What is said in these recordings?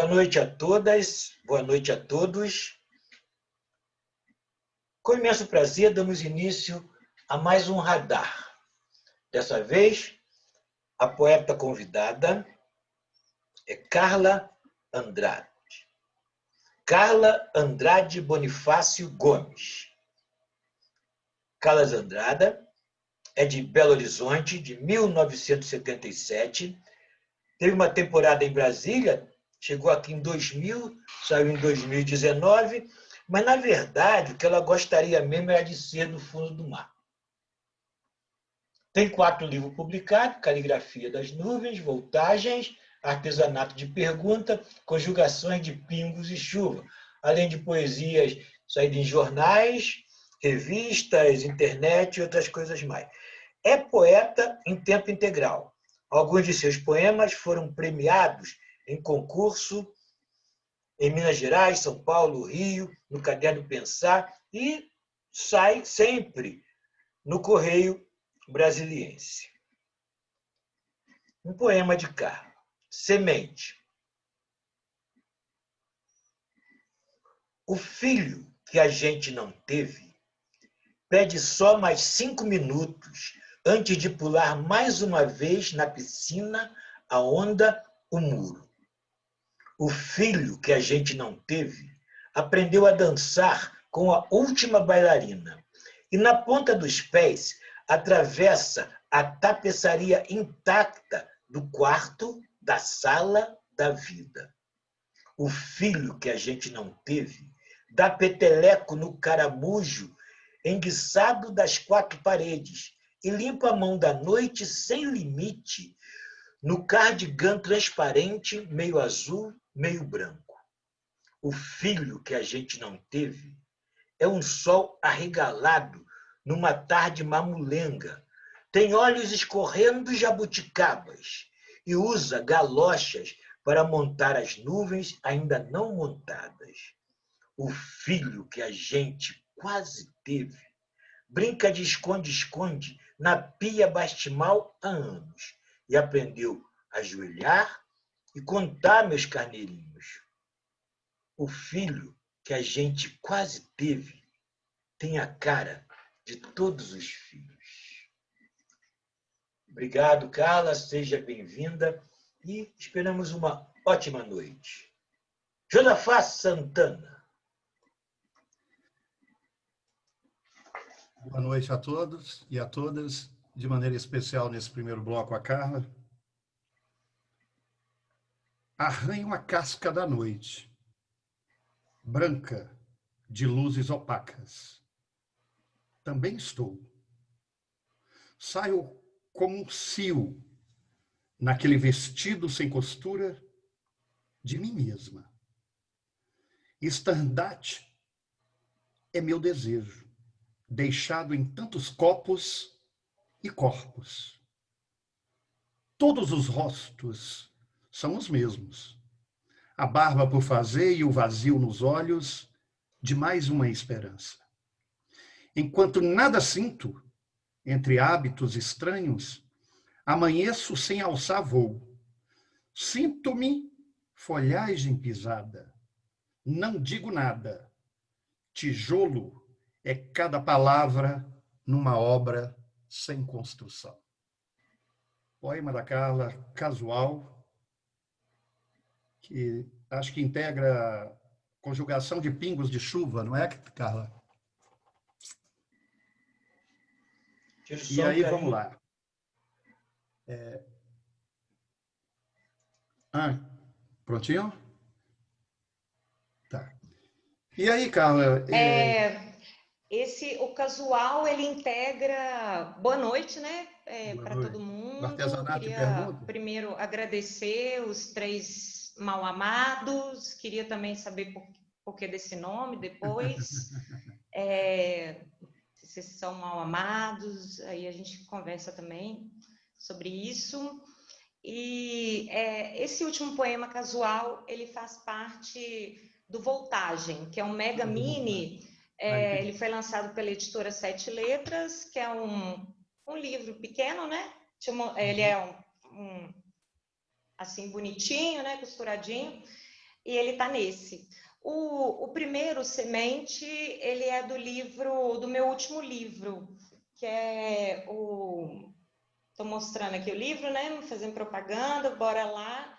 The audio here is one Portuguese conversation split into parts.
Boa noite a todas, boa noite a todos. Com imenso prazer, damos início a mais um Radar. Dessa vez, a poeta convidada é Carla Andrade. Carla Andrade Bonifácio Gomes. Carla Andrade é de Belo Horizonte, de 1977. Teve uma temporada em Brasília, chegou aqui em 2000, saiu em 2019, mas, na verdade, o que ela gostaria mesmo era de ser do fundo do mar. Tem 4 livros publicados: Caligrafia das Nuvens, Voltagens, Artesanato de Pergunta, Conjugações de Pingos e Chuva, além de poesias saídas em jornais, revistas, internet e outras coisas mais. É poeta em tempo integral. Alguns de seus poemas foram premiados em concurso em Minas Gerais, São Paulo, Rio, no Caderno Pensar, e sai sempre no Correio Brasiliense. Um poema de Carla. Semente. O filho que a gente não teve pede só mais 5 minutos antes de pular mais uma vez na piscina, a onda, o muro. O filho que a gente não teve aprendeu a dançar com a última bailarina e, na ponta dos pés, atravessa a tapeçaria intacta do quarto, da sala, da vida. O filho que a gente não teve dá peteleco no caramujo enguiçado das 4 paredes e limpa a mão da noite sem limite no cardigan transparente, meio azul, meio branco. O filho que a gente não teve é um sol arregalado numa tarde mamulenga. Tem olhos escorrendo jabuticabas e usa galochas para montar as nuvens ainda não montadas. O filho que a gente quase teve brinca de esconde-esconde na pia bastimal há anos e aprendeu a ajoelhar e contar meus carneirinhos. O filho que a gente quase teve tem a cara de todos os filhos. Obrigado, Carla, seja bem-vinda e esperamos uma ótima noite. Josafá Santana. Boa noite a todos e a todas, de maneira especial nesse primeiro bloco a Carla. Arranho a casca da noite, branca de luzes opacas. Também estou. Saio como um cio naquele vestido sem costura de mim mesma. Estandarte é meu desejo, deixado em tantos copos e corpos. Todos os rostos são os mesmos. A barba por fazer e o vazio nos olhos de mais uma esperança. Enquanto nada sinto, entre hábitos estranhos, amanheço sem alçar voo. Sinto-me folhagem pisada. Não digo nada. Tijolo é cada palavra numa obra sem construção. Poema da Carla, casual, que acho que integra a conjugação de pingos de chuva, não é, Carla? E aí, vamos lá. Prontinho? Tá. E aí, Carla? O casual, ele integra... Boa noite, né? Para todo O mundo. artesanato de Queria pergunta? primeiro agradecer os 3 mal amados. Queria também saber por que desse nome depois. Se vocês são mal amados, aí a gente conversa também sobre isso. E esse último poema casual, ele faz parte do Voltagem, que é um mega mini. Ele foi lançado pela editora 7 Letras, que é um livro pequeno, né? Ele é assim bonitinho, né? Costuradinho. e ele está nesse. O primeiro, Semente, ele é do meu último livro, que é o... Estou mostrando aqui o livro, né? Fazendo propaganda, bora lá.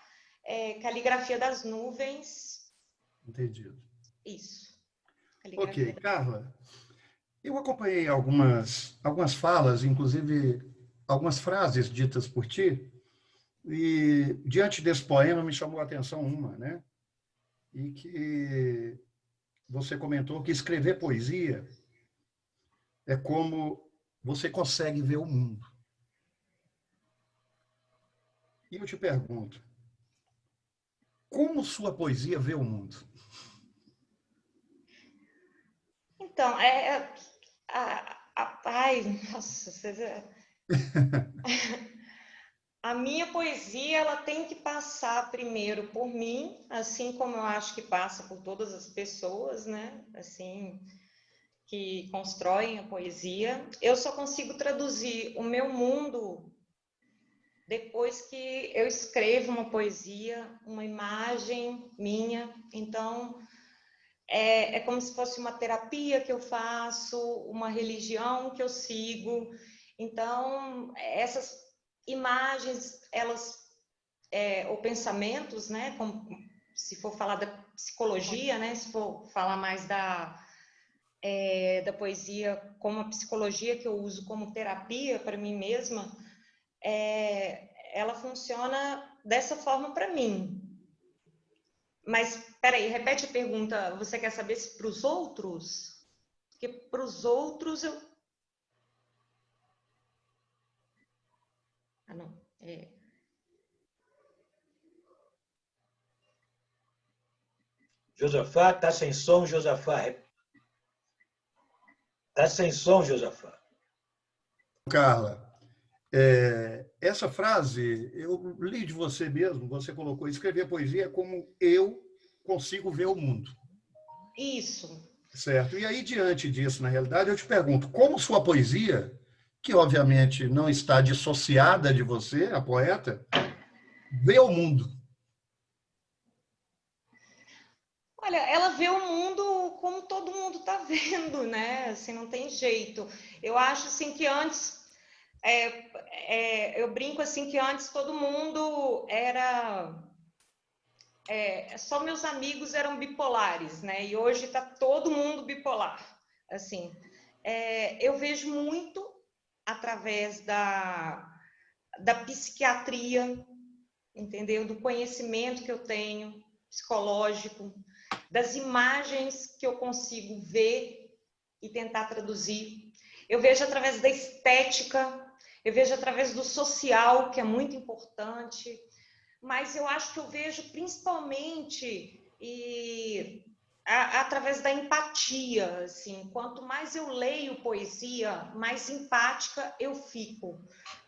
Caligrafia das Nuvens. Entendido. Isso. Ok, Carla, eu acompanhei algumas falas, inclusive algumas frases ditas por ti, e diante desse poema me chamou a atenção uma, né? E que você comentou que escrever poesia é como você consegue ver o mundo. E eu te pergunto, como sua poesia vê o mundo? Então, ai, nossa, a minha poesia, ela tem que passar primeiro por mim, assim como eu acho que passa por todas as pessoas, né? Assim, que constroem a poesia. Eu só consigo traduzir o meu mundo depois que eu escrevo uma poesia, uma imagem minha. Então, é como se fosse uma terapia que eu faço, uma religião que eu sigo. Então, essas imagens, elas, ou pensamentos, né? Como, se for falar da psicologia, né? Se for falar mais da poesia como a psicologia que eu uso como terapia para mim mesma, ela funciona dessa forma para mim. Mas, peraí, repete a pergunta. Você quer saber se para os outros? Porque para os outros eu... Ah, não. Josafá, está sem som, Josafá. Está sem som, Josafá. Carla, essa frase eu li de você mesmo, você colocou, escrever poesia é como eu consigo ver o mundo. Isso. Certo. E aí, diante disso, na realidade, eu te pergunto, como sua poesia, que obviamente não está dissociada de você, a poeta, vê o mundo? Olha, ela vê o mundo como todo mundo está vendo, né? Assim, não tem jeito. Eu acho assim que antes, eu brinco assim que antes todo mundo era, só meus amigos eram bipolares, né? E hoje está todo mundo bipolar. Assim, eu vejo muito através da psiquiatria, entendeu? Do conhecimento que eu tenho psicológico, das imagens que eu consigo ver e tentar traduzir. Eu vejo através da estética, eu vejo através do social, que é muito importante, mas eu acho que eu vejo principalmente através da empatia, assim, quanto mais eu leio poesia, mais empática eu fico.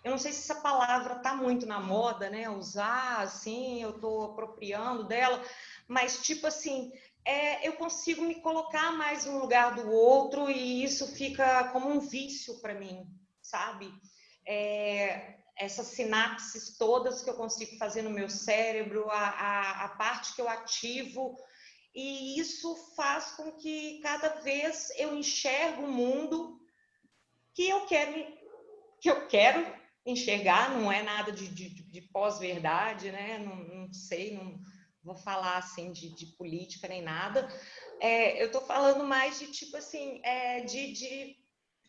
Eu não sei se essa palavra está muito na moda, né, usar, assim, eu estou apropriando dela, mas, tipo assim, eu consigo me colocar mais no lugar do outro e isso fica como um vício para mim, sabe? Essas sinapses todas que eu consigo fazer no meu cérebro, a parte que eu ativo, e isso faz com que cada vez eu enxergue o mundo que eu quero enxergar, não é nada de pós-verdade, né? Não sei, não vou falar assim de política nem nada. Eu estou falando mais de tipo assim, de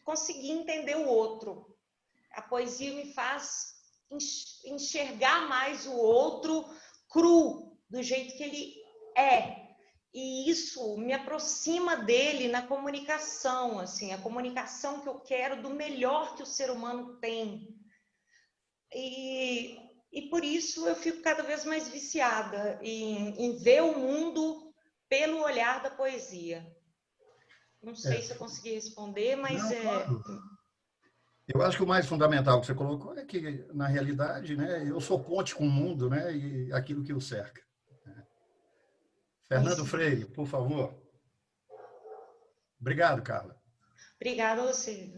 conseguir entender o outro. A poesia me faz enxergar mais o outro cru, do jeito que ele é. E isso me aproxima dele na comunicação, assim, a comunicação que eu quero do melhor que o ser humano tem. E por isso eu fico cada vez mais viciada em ver o mundo pelo olhar da poesia. Não sei se eu consegui responder, mas Não, claro. Eu acho que o mais fundamental que você colocou é que, na realidade, né, eu sou ponte com o mundo, né, e aquilo que o cerca. Fernando isso. Freire, por favor. Obrigado, Carla. Obrigada a você.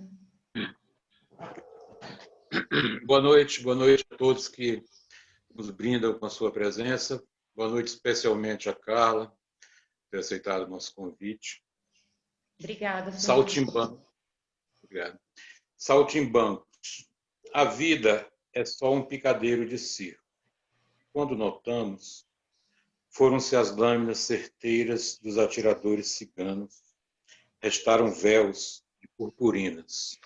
Boa noite a todos que nos brindam com a sua presença. Boa noite especialmente a Carla, por ter aceitado o nosso convite. Obrigada, Fernando. Saltimbancos. Obrigado. Saltimbancos. A vida é só um picadeiro de circo. Quando notamos, foram-se as lâminas certeiras dos atiradores ciganos. Restaram véus de purpurinas.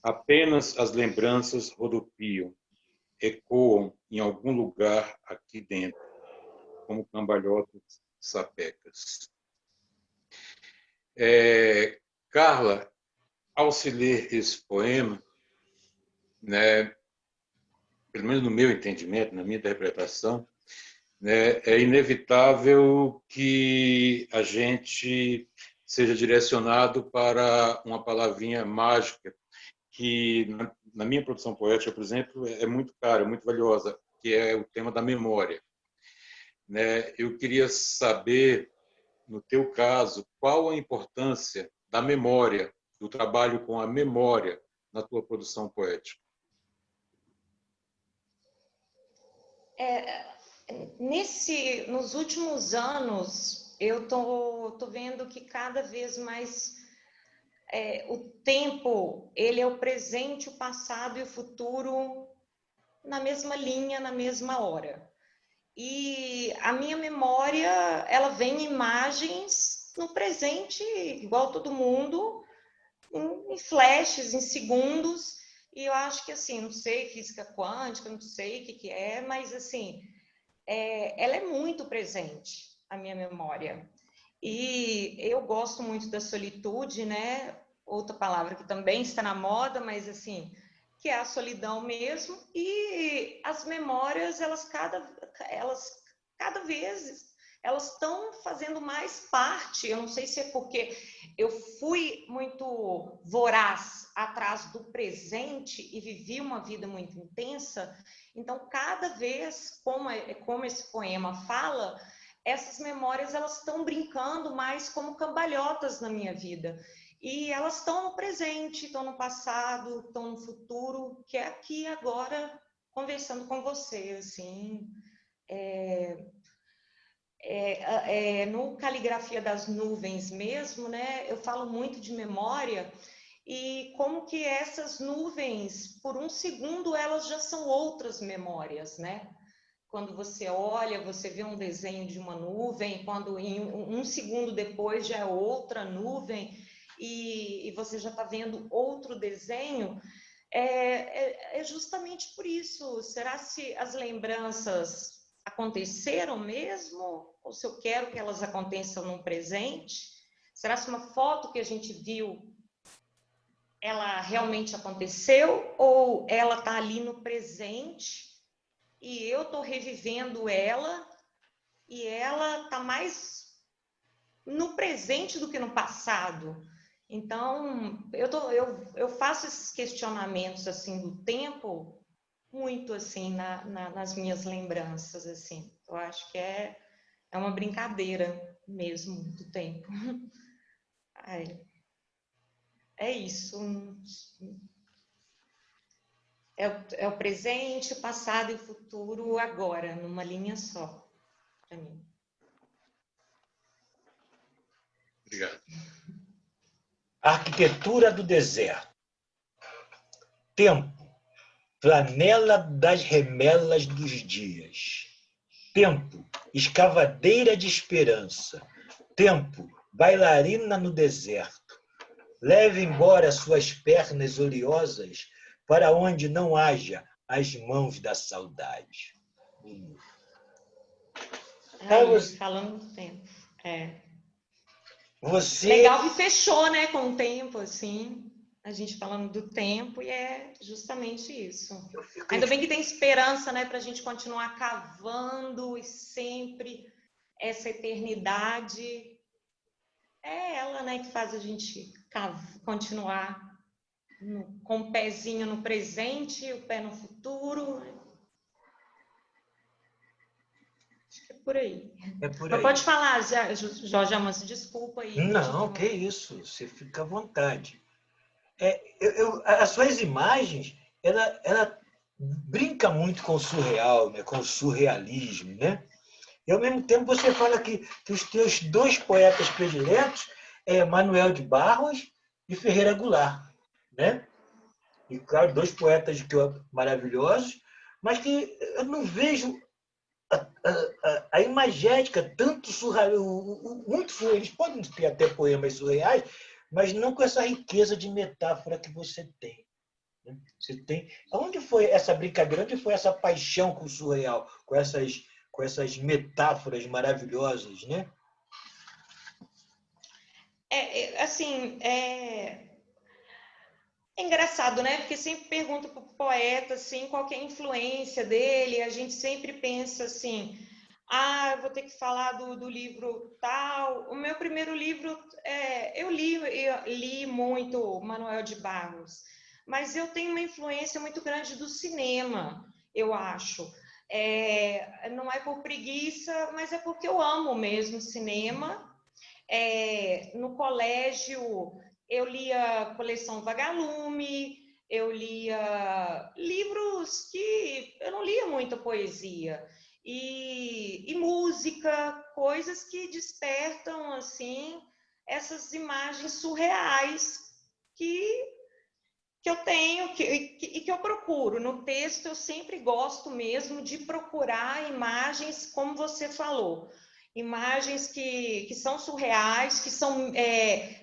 Apenas as lembranças rodopiam, ecoam em algum lugar aqui dentro, como cambalhotas sapecas. Carla, ao se ler esse poema, né, pelo menos no meu entendimento, na minha interpretação, né, é inevitável que a gente seja direcionado para uma palavrinha mágica que, na minha produção poética, por exemplo, é muito cara, é muito valiosa, que é o tema da memória. Né? Eu queria saber, no teu caso, qual a importância da memória, do trabalho com a memória na tua produção poética. Nos últimos anos, eu tô vendo que cada vez mais o tempo, ele é o presente, o passado e o futuro na mesma linha, na mesma hora. E a minha memória, ela vem em imagens no presente, igual todo mundo, em flashes, em segundos. E eu acho que, assim, não sei física quântica, não sei o que é, mas, assim, ela é muito presente, a minha memória. E eu gosto muito da solitude, né? Outra palavra que também está na moda, mas assim, que é a solidão mesmo. E as memórias, elas cada vez elas estão fazendo mais parte. Eu não sei se é porque eu fui muito voraz atrás do presente e vivi uma vida muito intensa. Então, cada vez, como esse poema fala, essas memórias elas estão brincando mais como cambalhotas na minha vida. E elas estão no presente, estão no passado, estão no futuro, que é aqui agora, conversando com você, assim. No Caligrafia das Nuvens mesmo, né? Eu falo muito de memória e como que essas nuvens, por um segundo, elas já são outras memórias, né? Quando você olha, você vê um desenho de uma nuvem, quando em um segundo depois já é outra nuvem e você já está vendo outro desenho, é justamente por isso. Será se as lembranças aconteceram mesmo? Ou se eu quero que elas aconteçam no presente? Será se uma foto que a gente viu, ela realmente aconteceu? Ou ela está ali no presente? E eu estou revivendo ela, e ela está mais no presente do que no passado. Então, eu faço esses questionamentos assim do tempo muito assim nas minhas lembranças. Assim. Eu acho que é uma brincadeira mesmo do tempo. É isso. É o presente, o passado e o futuro agora, numa linha só, para mim. Obrigado. Arquitetura do deserto. Tempo, flanela das remelas dos dias. Tempo, escavadeira de esperança. Tempo, bailarina no deserto. Leve embora suas pernas oleosas para onde não haja as mãos da saudade. Falando do tempo. Você... Legal que fechou, né, com o tempo, assim, a gente falando do tempo, e é justamente isso. Ainda bem que tem esperança, né, para a gente continuar cavando e sempre essa eternidade. É ela, né, que faz a gente continuar com o pezinho no presente, o pé no futuro. Acho que é por aí. Mas pode falar, Jorge Amâncio, desculpa aí. Não, que isso, você fica à vontade. As suas imagens, ela brinca muito com o surreal, né, com o surrealismo, né? E, ao mesmo tempo, você fala que os teus dois poetas prediletos é Manuel de Barros e Ferreira Goulart, né? E, claro, dois poetas que maravilhosos, mas que eu não vejo a imagética, tanto surreal, eles podem ter até poemas surreais, mas não com essa riqueza de metáfora que você tem. Né? Você tem. Onde foi essa brincadeira? Onde foi essa paixão com o surreal, com essas metáforas maravilhosas, né? Assim, é engraçado, né? Porque sempre pergunto para o poeta assim, qual que é a influência dele, a gente sempre pensa assim, eu vou ter que falar do livro tal. O meu primeiro livro, eu li muito Manuel de Barros, mas eu tenho uma influência muito grande do cinema, eu acho. Não é por preguiça, mas é porque eu amo mesmo cinema. No colégio, eu lia a coleção Vagalume, eu lia livros que eu não lia muita poesia, e música, coisas que despertam assim essas imagens surreais que, que eu tenho e que eu procuro. No texto, eu sempre gosto mesmo de procurar imagens, como você falou, imagens que são surreais, que são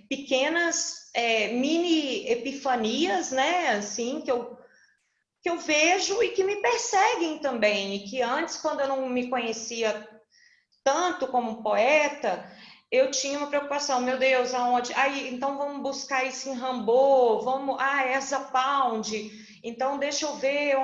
pequenas mini epifanias, né? Assim, que eu vejo e que me perseguem também, e que antes, quando eu não me conhecia tanto como poeta, eu tinha uma preocupação, meu Deus, aonde? Então vamos buscar isso em Rimbaud, Ezra Pound, então deixa eu ver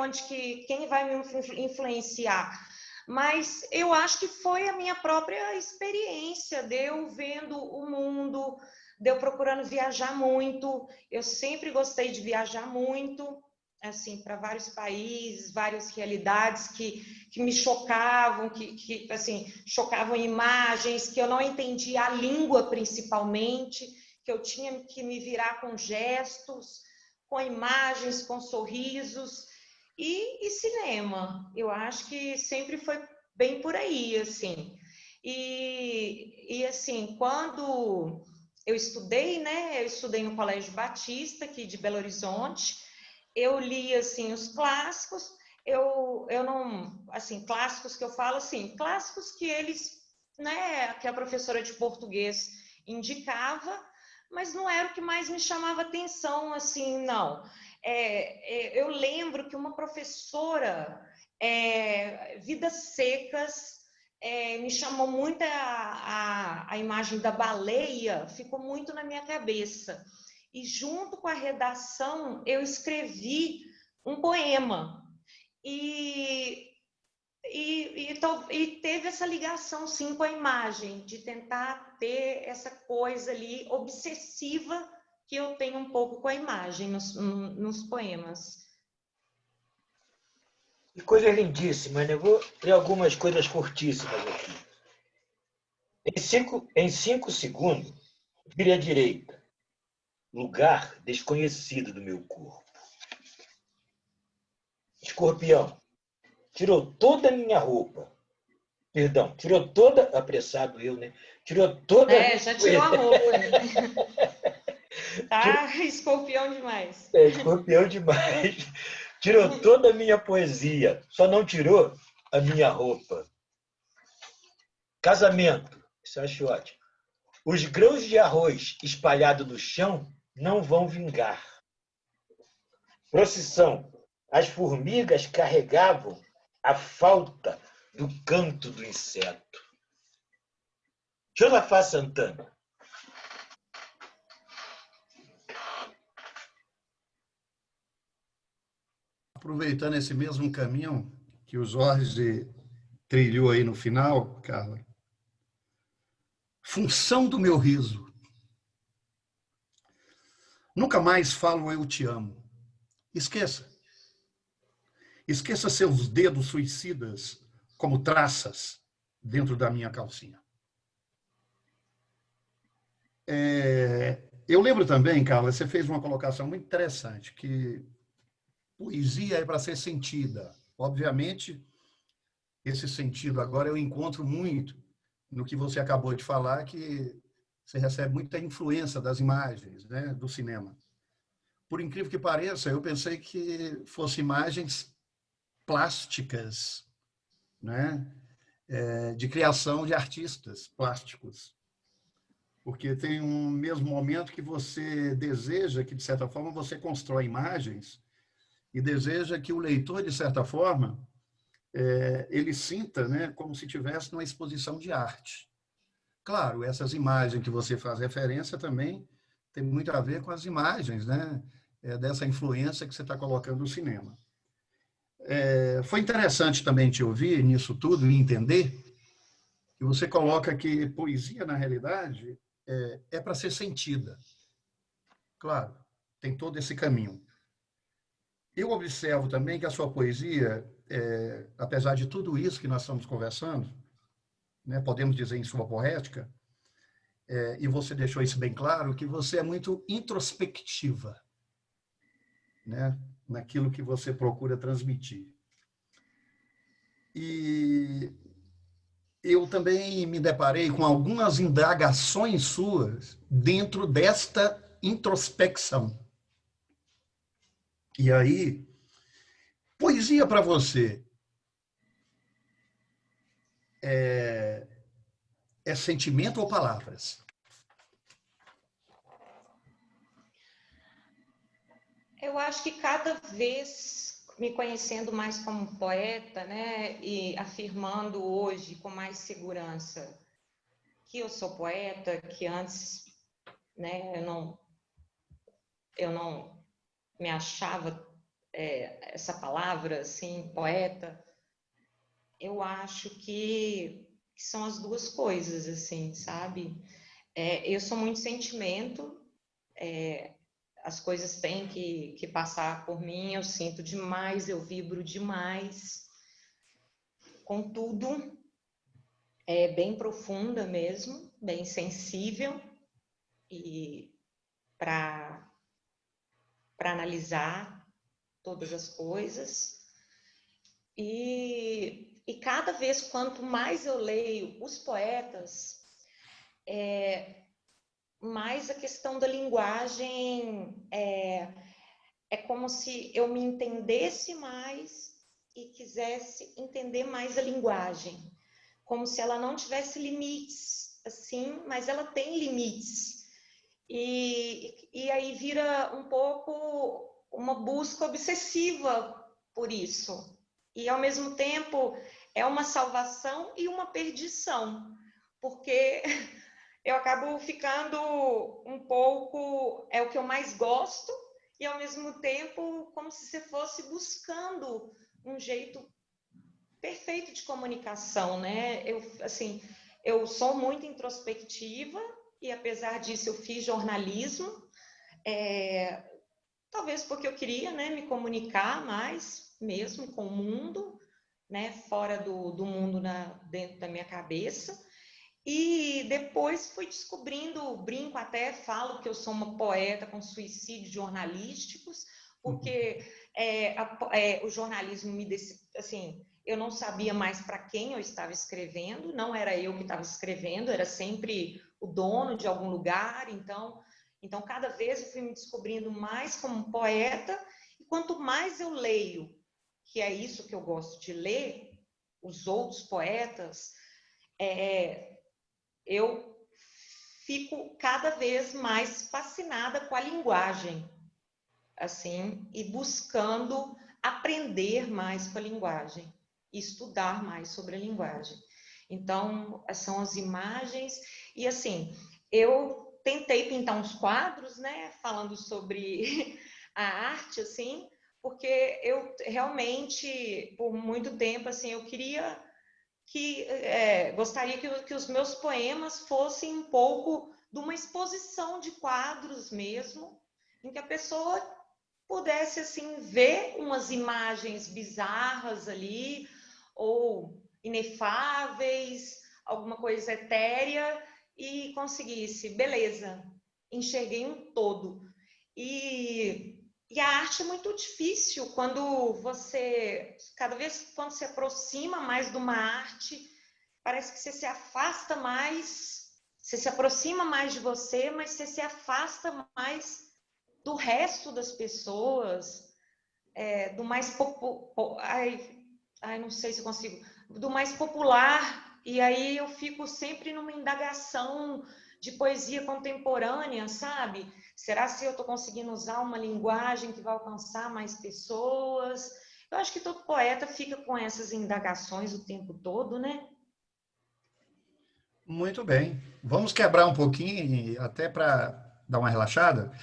quem vai me influenciar. Mas eu acho que foi a minha própria experiência de eu vendo o mundo, de eu procurando viajar muito. Eu sempre gostei de viajar muito, assim, para vários países, várias realidades que me chocavam, que assim, chocavam imagens, que eu não entendia a língua principalmente, que eu tinha que me virar com gestos, com imagens, com sorrisos. E cinema, eu acho que sempre foi bem por aí, assim. Assim, quando eu estudei, né? Eu estudei no Colégio Batista, aqui de Belo Horizonte. Eu li, assim, os clássicos. Eu não... Assim, clássicos que eu falo, assim, clássicos que eles... né? Que a professora de português indicava, mas não era o que mais me chamava atenção, assim, não. Eu lembro que uma professora, Vidas Secas, me chamou muito a imagem da baleia, ficou muito na minha cabeça. E junto com a redação, eu escrevi um poema. E teve essa ligação, sim, com a imagem, de tentar ter essa coisa ali obsessiva que eu tenho um pouco com a imagem nos poemas. Que coisa lindíssima, né? Vou ler algumas coisas curtíssimas aqui. Em 5 segundos, vire à direita. Lugar desconhecido do meu corpo. Escorpião. Tirou toda a minha roupa. Perdão, tirou toda... Apressado eu, né? Tirou toda... Já tirou a roupa. Tá escorpião demais. Escorpião demais. Tirou toda a minha poesia. Só não tirou a minha roupa. Casamento. Isso eu acho ótimo. Os grãos de arroz espalhados no chão não vão vingar. Procissão. As formigas carregavam a falta do canto do inseto. Josafá Santana. Aproveitando esse mesmo caminho que o Jorge trilhou aí no final, Carla. Função do meu riso. Nunca mais falo eu te amo. Esqueça. Esqueça seus dedos suicidas como traças dentro da minha calcinha. Eu lembro também, Carla, você fez uma colocação muito interessante, que poesia é para ser sentida. Obviamente, esse sentido agora eu encontro muito no que você acabou de falar, que você recebe muita influência das imagens, né, do cinema. Por incrível que pareça, eu pensei que fossem imagens plásticas, né, de criação de artistas plásticos. Porque tem um mesmo momento que você deseja que, de certa forma, você constrói imagens e deseja que o leitor, de certa forma, ele sinta, né, como se estivesse numa exposição de arte. Claro, essas imagens que você faz referência também tem muito a ver com as imagens, né, dessa influência que você está colocando no cinema. Foi interessante também te ouvir nisso tudo e entender que você coloca que poesia, na realidade, é para ser sentida. Claro, tem todo esse caminho. Eu observo também que a sua poesia, apesar de tudo isso que nós estamos conversando, né, podemos dizer em sua poética, e você deixou isso bem claro, que você é muito introspectiva, né, naquilo que você procura transmitir. E eu também me deparei com algumas indagações suas dentro desta introspecção. E aí, poesia para você é sentimento ou palavras? Eu acho que cada vez me conhecendo mais como poeta, né, e afirmando hoje com mais segurança que eu sou poeta, que antes, né, eu não me achava essa palavra assim, poeta. Eu acho que são as duas coisas, assim, sabe? Eu sou muito sentimento, as coisas têm que passar por mim, eu sinto demais, eu vibro demais, contudo, é bem profunda mesmo, bem sensível, e para analisar todas as coisas. E cada vez, quanto mais eu leio os poetas, mais a questão da linguagem é como se eu me entendesse mais e quisesse entender mais a linguagem, como se ela não tivesse limites, assim, mas ela tem limites. E aí vira um pouco uma busca obsessiva por isso. E, ao mesmo tempo, é uma salvação e uma perdição, porque eu acabo ficando um pouco... É o que eu mais gosto, e, ao mesmo tempo, como se você fosse buscando um jeito perfeito de comunicação, né? Eu sou muito introspectiva, e, apesar disso, eu fiz jornalismo, talvez porque eu queria, né, me comunicar mais mesmo com o mundo, né, fora do mundo dentro da minha cabeça. E depois fui descobrindo, brinco até, falo que eu sou uma poeta com suicídios jornalísticos, porque o jornalismo assim, eu não sabia mais para quem eu estava escrevendo, não era eu que estava escrevendo, era sempre o dono de algum lugar. Então cada vez eu fui me descobrindo mais como poeta, e quanto mais eu leio, que é isso que eu gosto de ler, os outros poetas, eu fico cada vez mais fascinada com a linguagem, assim, e buscando aprender mais com a linguagem, estudar mais sobre a linguagem. Então, são as imagens, e assim, eu tentei pintar uns quadros, né, falando sobre a arte, assim, porque eu realmente, por muito tempo, assim, eu queria gostaria que os meus poemas fossem um pouco de uma exposição de quadros mesmo, em que a pessoa pudesse assim ver umas imagens bizarras ali, ou inefáveis, alguma coisa etérea, e conseguisse, beleza, enxerguei um todo. E E a arte é muito difícil quando você, cada vez quando se aproxima mais de uma arte, parece que você se afasta mais, você se aproxima mais de você, mas você se afasta mais do resto das pessoas, do mais não sei se eu consigo, do mais popular. E aí eu fico sempre numa indagação de poesia contemporânea, sabe? Será se eu estou conseguindo usar uma linguagem que vai alcançar mais pessoas? Eu acho que todo poeta fica com essas indagações o tempo todo, né? Muito bem. Vamos quebrar um pouquinho, até para dar uma relaxada.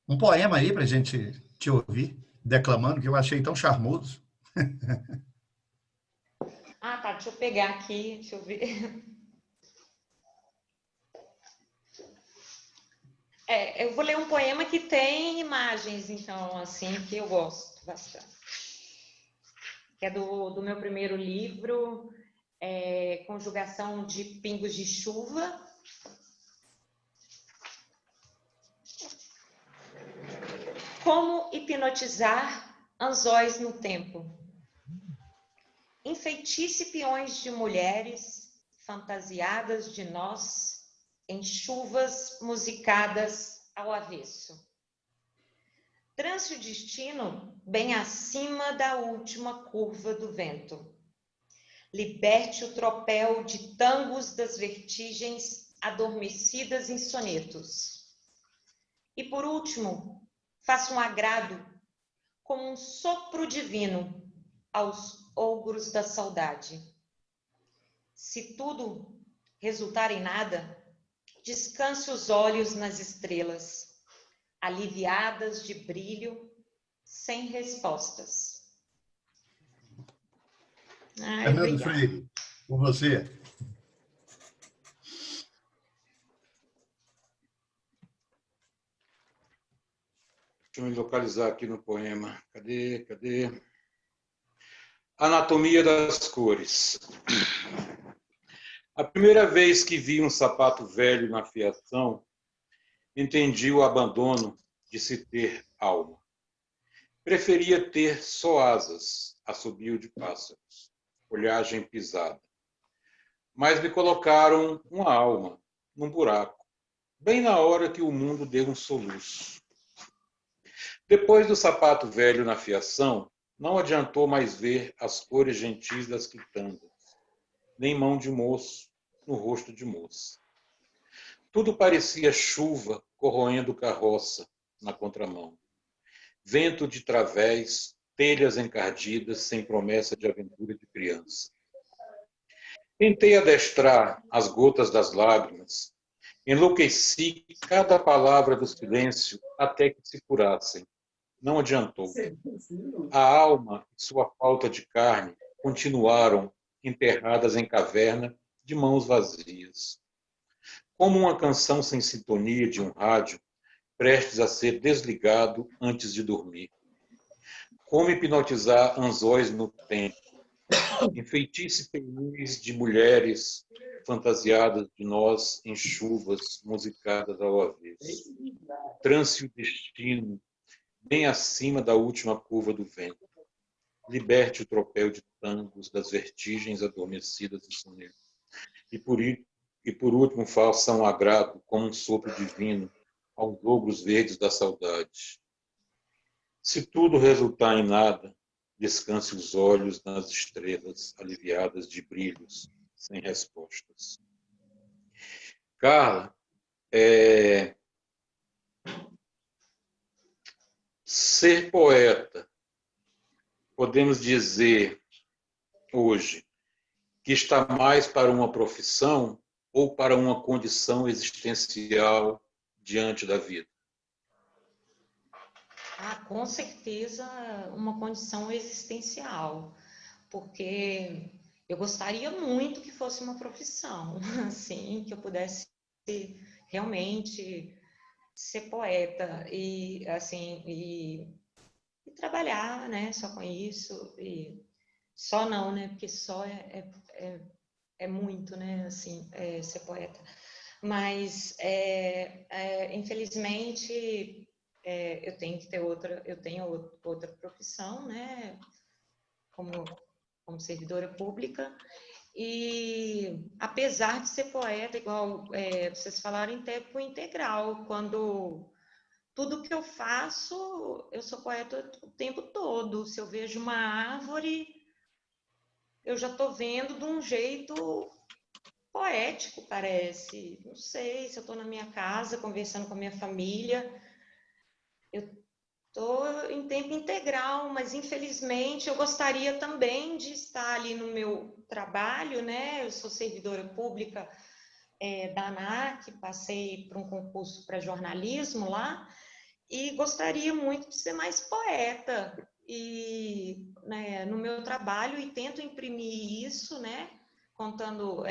Um poema aí para a gente te ouvir declamando, que eu achei tão charmoso. Ah, tá, deixa eu pegar aqui, deixa eu ver. Eu vou ler um poema que tem imagens, então, assim, que eu gosto bastante. Que é do meu primeiro livro, Conjugação de Pingos de Chuva. Como hipnotizar anzóis no tempo. Enfeitice peões de mulheres fantasiadas de nós em chuvas musicadas ao avesso. Trance o destino bem acima da última curva do vento. Liberte o tropel de tangos das vertigens adormecidas em sonetos. E por último, faça um agrado como um sopro divino aos ogros da saudade. Se tudo resultar em nada, descanse os olhos nas estrelas, aliviadas de brilho, sem respostas. Fernando Obrigada. Freire, com você. Deixa eu me localizar aqui no poema. Cadê? Anatomia das cores. A primeira vez que vi um sapato velho na fiação, entendi o abandono de se ter alma. Preferia ter só asas, assobio de pássaros, folhagem pisada. Mas me colocaram uma alma num buraco, bem na hora que o mundo deu um soluço. Depois do sapato velho na fiação, não adiantou mais ver as cores gentis das quitandas, nem mão de moço no rosto de moça. Tudo parecia chuva corroendo carroça na contramão. Vento de través, telhas encardidas sem promessa de aventura de criança. Tentei adestrar as gotas das lágrimas, enlouqueci cada palavra do silêncio até que se curassem. Não adiantou. A alma e sua falta de carne continuaram enterradas em caverna de mãos vazias. Como uma canção sem sintonia de um rádio, prestes a ser desligado antes de dormir. Como hipnotizar anzóis no tempo. Enfeitice penis de mulheres fantasiadas de nós em chuvas musicadas ao avesso. Trance o destino bem acima da última curva do vento. Liberte o tropel de tangos das vertigens adormecidas do soneto. E por último faça um agrado como um sopro divino aos ogros verdes da saudade. Se tudo resultar em nada, descanse os olhos nas estrelas aliviadas de brilhos sem respostas. Carla, ser poeta, podemos dizer hoje que está mais para uma profissão ou para uma condição existencial diante da vida? Com certeza uma condição existencial, porque eu gostaria muito que fosse uma profissão, assim, que eu pudesse realmente ser poeta e assim e trabalhar, né, só com isso e só não, né, porque só é muito, né, assim, ser poeta. Mas infelizmente eu tenho que ter outra profissão, né? Como servidora pública. E apesar de ser poeta, igual vocês falaram, em tempo integral, quando tudo que eu faço, eu sou poeta o tempo todo. Se eu vejo uma árvore, eu já estou vendo de um jeito poético, parece. Não sei, se eu estou na minha casa, conversando com a minha família, eu estou em tempo integral, mas infelizmente eu gostaria também de estar ali no meu trabalho, né? Eu sou servidora pública da ANAC, passei por um concurso para jornalismo lá, e gostaria muito de ser mais poeta e, né, no meu trabalho, e tento imprimir isso, né, contando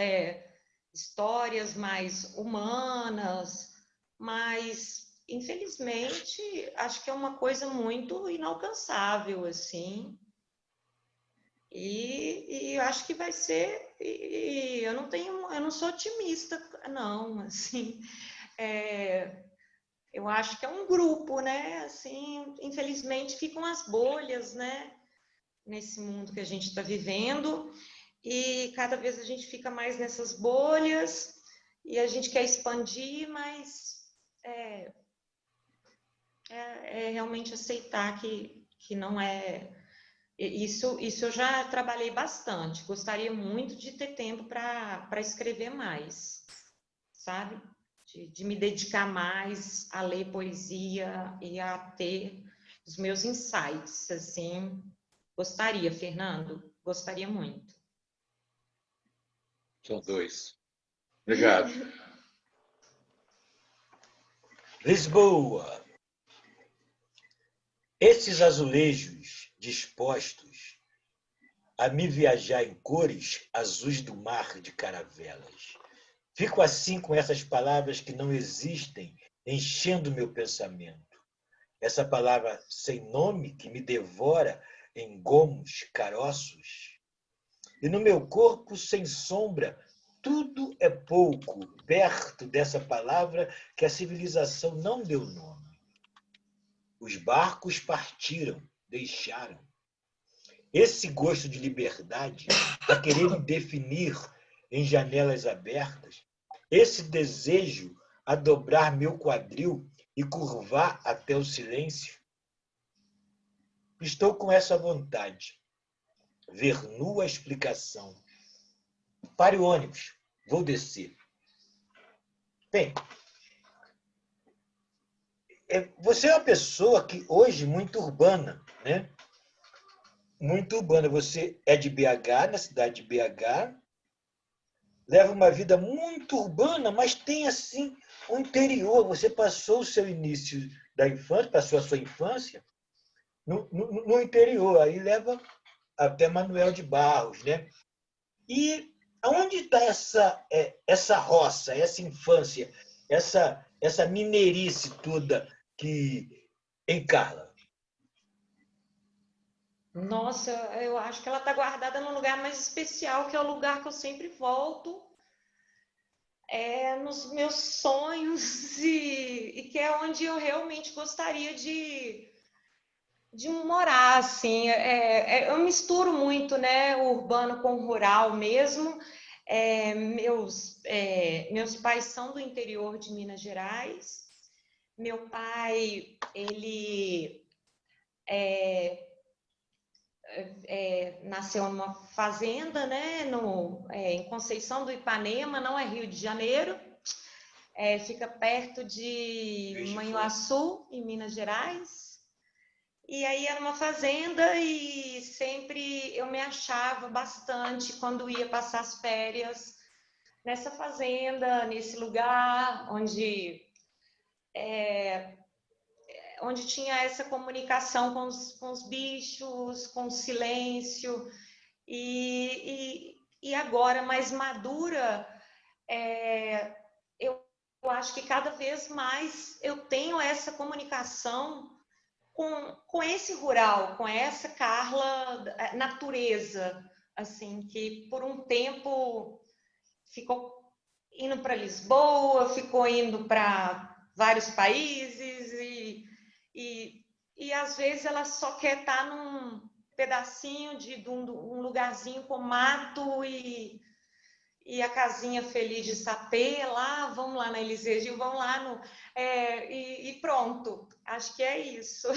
histórias mais humanas, mas infelizmente acho que é uma coisa muito inalcançável, assim, e acho que vai ser, e eu não sou otimista, não, assim, eu acho que é um grupo, né? Assim, infelizmente ficam as bolhas, né? Nesse mundo que a gente está vivendo, e cada vez a gente fica mais nessas bolhas e a gente quer expandir, mas realmente aceitar que não é. Isso eu já trabalhei bastante. Gostaria muito de ter tempo para escrever mais, sabe? De me dedicar mais a ler poesia e a ter os meus insights, assim. Gostaria, Fernando, gostaria muito. São dois. Obrigado. Lisboa. Esses azulejos dispostos a me viajar em cores azuis do mar de caravelas. Fico assim com essas palavras que não existem, enchendo meu pensamento. Essa palavra sem nome que me devora em gomos, caroços. E no meu corpo sem sombra, tudo é pouco perto dessa palavra que a civilização não deu nome. Os barcos partiram, deixaram. Esse gosto de liberdade, a querer me definir em janelas abertas, esse desejo a dobrar meu quadril e curvar até o silêncio. Estou com essa vontade. Ver nua a explicação. Pare o ônibus, vou descer. Bem, você é uma pessoa que hoje muito urbana, né? Muito urbana. Você é de BH, na cidade de BH, leva uma vida muito urbana, mas tem assim um interior. Você passou o seu início da infância, passou a sua infância no interior, aí leva até Manuel de Barros, né? E aonde está essa roça, essa infância, essa mineirice toda que encarna? Nossa, eu acho que ela está guardada num lugar mais especial, que é o lugar que eu sempre volto, nos meus sonhos, e que é onde eu realmente gostaria de morar, assim. Eu misturo muito, né, o urbano com o rural mesmo. Meus pais são do interior de Minas Gerais. Meu pai, ele nasceu numa fazenda, né, em Conceição do Ipanema, não é Rio de Janeiro, fica perto de Manhuaçu, em Minas Gerais. E aí era uma fazenda e sempre eu me achava bastante quando ia passar as férias nessa fazenda, nesse lugar onde tinha essa comunicação com os bichos, com o silêncio. E agora, mais madura, eu acho que cada vez mais eu tenho essa comunicação com esse rural, com essa Carla natureza, assim, que por um tempo ficou indo para Lisboa, ficou indo para vários países E às vezes ela só quer estar num pedacinho de um lugarzinho com mato e a casinha feliz de sapê lá, vamos lá na Eliseu Gil, vamos lá e pronto. Acho que é isso.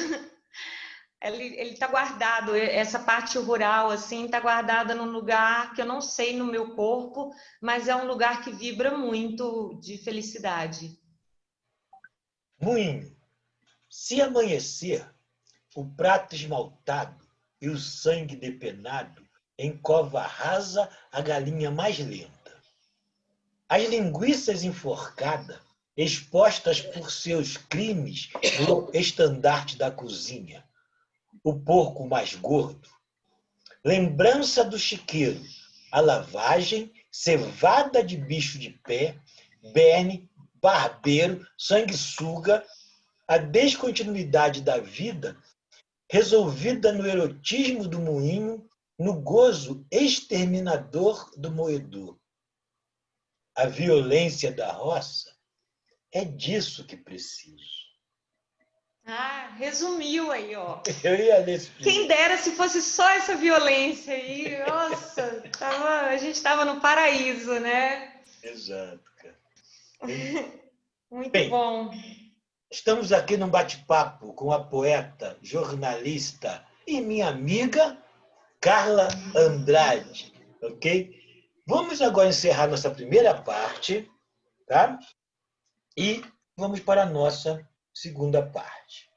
Ele está guardado, essa parte rural assim está guardada num lugar que eu não sei no meu corpo, mas é um lugar que vibra muito de felicidade. Moinho, se amanhecer, o prato esmaltado e o sangue depenado em cova rasa a galinha mais lenta. As linguiças enforcadas, expostas por seus crimes no estandarte da cozinha. O porco mais gordo. Lembrança do chiqueiro, a lavagem, cevada de bicho de pé, berne, barbeiro, sanguessuga, a descontinuidade da vida resolvida no erotismo do moinho, no gozo exterminador do moedor. A violência da roça é disso que preciso. Ah, resumiu aí, ó. Eu ia ler esse Quem dera se fosse só essa violência aí. Nossa, a gente estava no paraíso, né? Exato, cara. Muito Bem, bom. estamos aqui num bate-papo com a poeta, jornalista e minha amiga Carla Andrade, ok? Vamos agora encerrar nossa primeira parte, tá? E vamos para a nossa segunda parte.